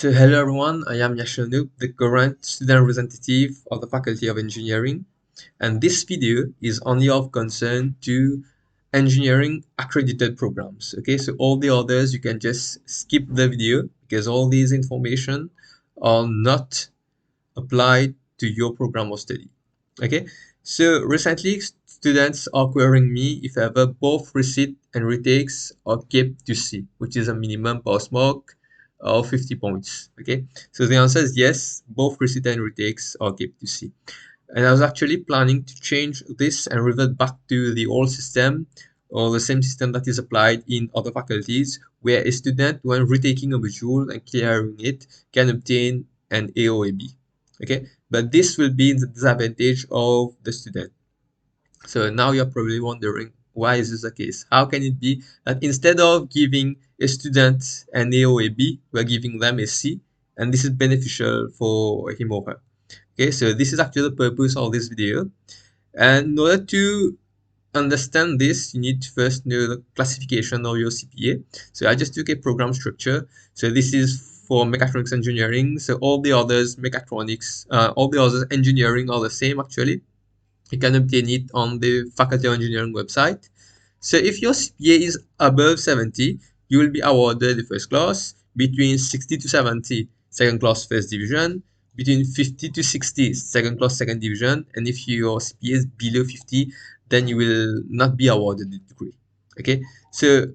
So hello everyone, I am Yashanu, the current student representative of the Faculty of Engineering, and this video is only of concern to engineering accredited programs. Okay, so all the others you can just skip the video because all these information are not applied to your program of study. Okay, so recently students are querying me if ever both resit and retakes are kept to C, which is a minimum pass mark of 50 points. Okay, so the answer is yes, both resit and retakes are kept to C. And I was actually planning to change this and revert back to the old system or the same system that is applied in other faculties, where a student, when retaking a module and clearing it, can obtain an A or a B. Okay, but this will be the disadvantage of the student. So now you're probably wondering, why is this the case? How can it be that instead of giving a student an A or a B, we're giving them a C, and this is beneficial for him or her? Okay, so this is actually the purpose of this video. And in order to understand this, you need to first know the classification of your CPA. So I just took a program structure. So this is for mechatronics engineering. So all the others mechatronics, all the others engineering are the same actually. You can obtain it on the Faculty of Engineering website. So if your CPA is above 70, you will be awarded the first class, between 60 to 70, second class first division, between 50 to 60, second class second division, and if your CPA is below 50, then you will not be awarded the degree. Okay, so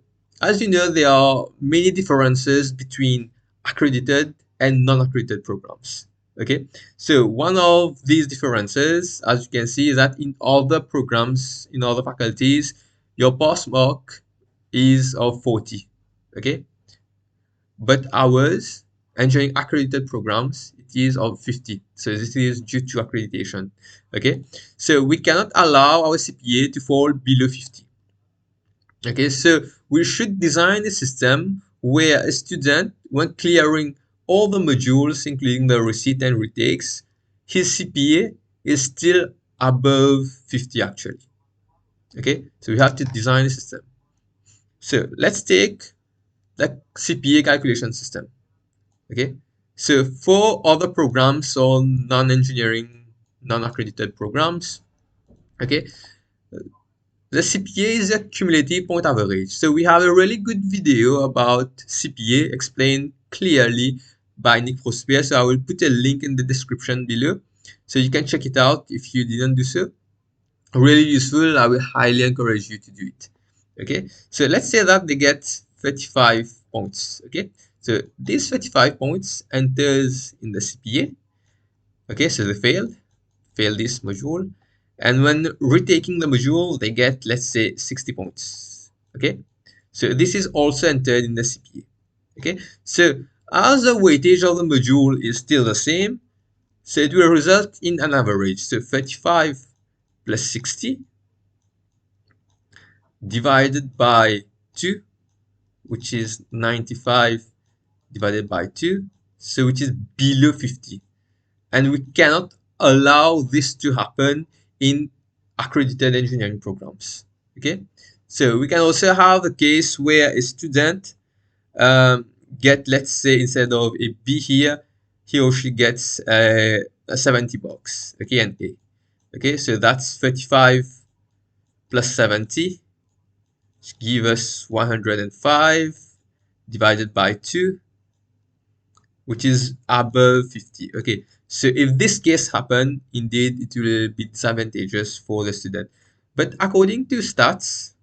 as you know, there are many differences between accredited and non-accredited programs. Okay, so one of these differences, as you can see, is that in other programs, in other faculties, your pass mark is of 40. Okay, but ours, engineering accredited programs, it is of 50. So this is due to accreditation. Okay, so we cannot allow our CPA to fall below 50. Okay, so we should design a system where a student, when clearing all the modules, including the resit and retakes, his CPA is still above 50 actually. Okay, so we have to design a system. So let's take the CPA calculation system. Okay, so for other programs or non-engineering, non-accredited programs, okay, the CPA is a cumulative point average. So we have a really good video about CPA explained clearly by Nick Prosper. So I will put a link in the description below so you can check it out if you didn't do so. Really useful. I will highly encourage you to do it. Okay, so let's say that they get 35 points. Okay, so these 35 points enters in the CPA. Okay, so they fail this module, and when retaking the module they get, let's say, 60 points. Okay, so this is also entered in the CPA. Okay, so as the weightage of the module is still the same, so it will result in an average. So 35 plus 60 divided by 2, which is 95 divided by 2, so which is below 50. And we cannot allow this to happen in accredited engineering programs. Okay, so we can also have a case where a student get, let's say, instead of a B here, he or she gets a 70 bucks. Okay, and A. Okay, so that's 35 plus 70, which give us 105 divided by 2, which is above 50. Okay, so if this case happen, indeed it will be disadvantageous for the student. But according to stats,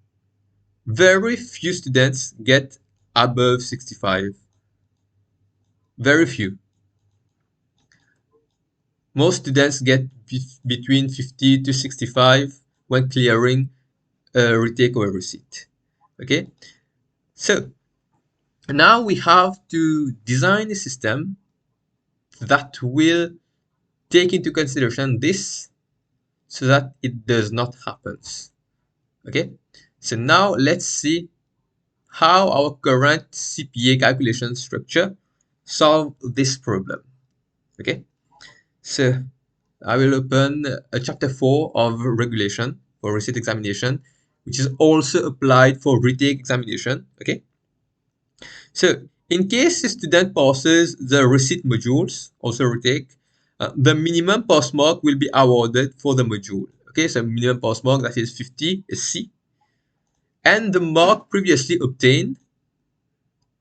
very few students get above 65. Very few. Most students get between 50 to 65 when clearing a retake or a resit. Okay, so now we have to design a system that will take into consideration this so that it does not happen. Okay, so now let's see how our current CPA calculation structure solve this problem. Okay, so I will open a chapter 4 of regulation for resit examination, which is also applied for retake examination. Okay, so In case the student passes the resit modules, also retake, the minimum pass mark will be awarded for the module. Okay, so minimum pass mark, that is 50, is C. And the mark previously obtained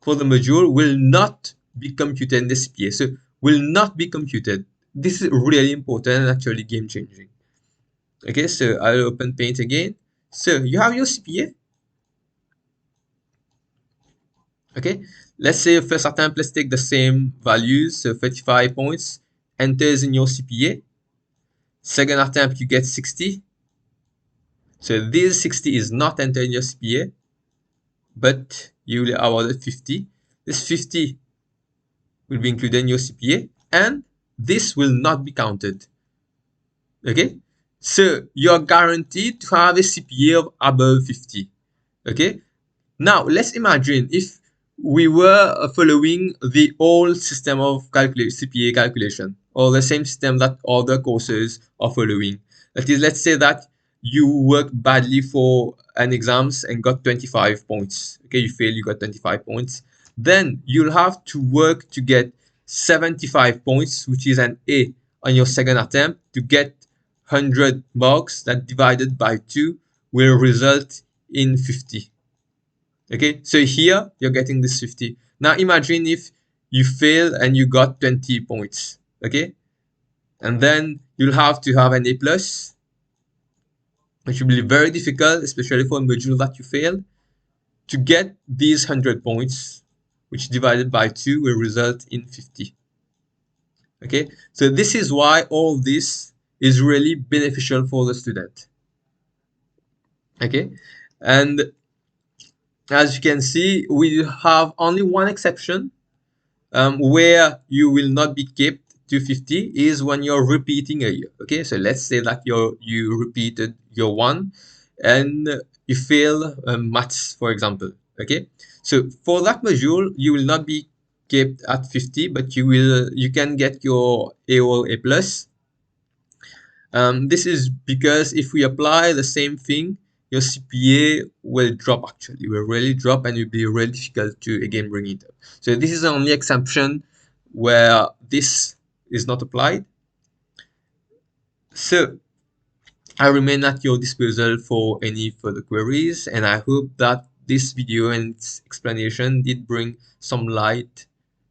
for the module will not be computed in the CPA. So will not be computed. This is really important and actually game changing. Okay, so I'll open Paint again. So you have your CPA. Okay, let's say first attempt, let's take the same values, so 35 points, enters in your CPA. Second attempt, you get 60. So this 60 is not entered in your CPA, but you will awarded 50. This 50 will be included in your CPA, and this will not be counted. Okay, so you're guaranteed to have a CPA of above 50. Okay, now let's imagine if we were following the old system of CPA calculation, or the same system that other courses are following. That is, let's say that you worked badly for an exams and got 25 points. Okay, you failed, you got 25 points. Then you'll have to work to get 75 points, which is an A on your second attempt, to get 100 marks that divided by 2 will result in 50. Okay, so here you're getting this 50. Now imagine if you fail and you got 20 points. Okay, and then you'll have to have an A plus, which will be very difficult, especially for a module that you failed, to get these 100 points, which divided by 2 will result in 50. Okay, so this is why all this is really beneficial for the student. Okay, and as you can see, we have only one exception where you will not be kept to 50 is when you're repeating a year. Okay, so let's say that you repeated your one and you fail maths, for example. Okay, so for that module you will not be kept at 50, but you can get your A or A plus. This is because if we apply the same thing, your CPA will drop, actually, will really drop, and it will be really difficult to again bring it up. So this is the only exception where this is not applied. So I remain at your disposal for any further queries, and I hope that this video and its explanation did bring some light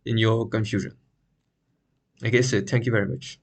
in your confusion. Okay, so thank you very much.